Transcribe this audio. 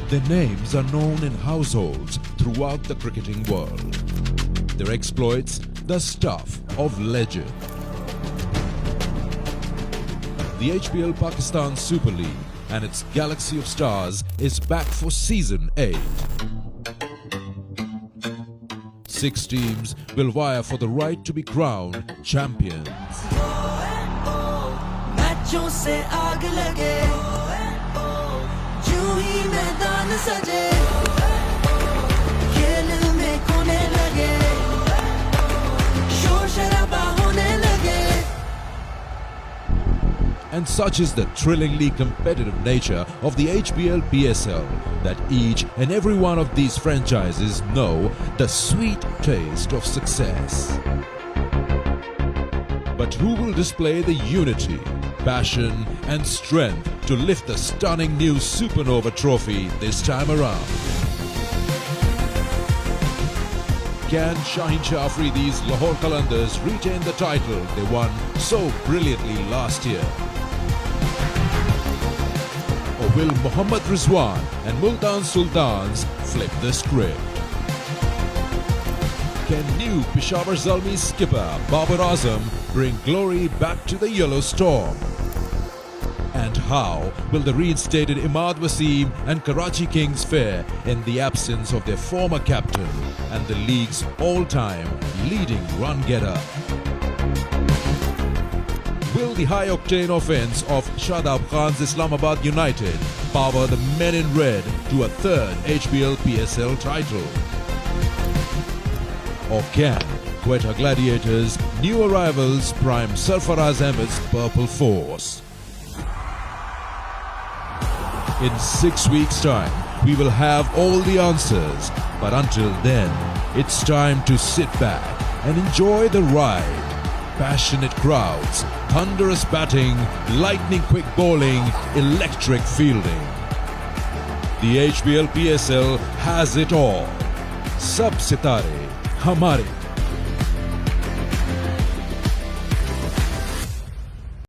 Their names are known in households throughout the cricketing world. Their exploits, the stuff of legend. The HBL Pakistan Super League and its galaxy of stars is back for season 8. 6 teams will vie for the right to be crowned champions. And such is the thrillingly competitive nature of the HBL PSL that each and every one of these franchises know the sweet taste of success. But who will display the unity, passion and strength to lift the stunning new Supernova trophy this time around? Can Shaheen Shah Afridi's Lahore Qalandars retain the title they won so brilliantly last year? Or will Mohammad Rizwan and Multan Sultans flip the script? Can new Peshawar Zalmi skipper Babar Azam bring glory back to the Yellow Storm? And how will the reinstated Imad and Karachi Kings fare in the absence of their former captain and the league's all-time leading run-getter? Will the high-octane offense of Shadab Khan's Islamabad United power the men in red to a third HBL PSL title? Or can Quetta Gladiators' new arrivals prime Sarfaraz Ahmed's purple force? In 6 weeks' time, we will have all the answers. But until then, it's time to sit back and enjoy the ride. Passionate crowds, thunderous batting, lightning-quick bowling, electric fielding. The HBL PSL has it all. Sab Sitare Hamare.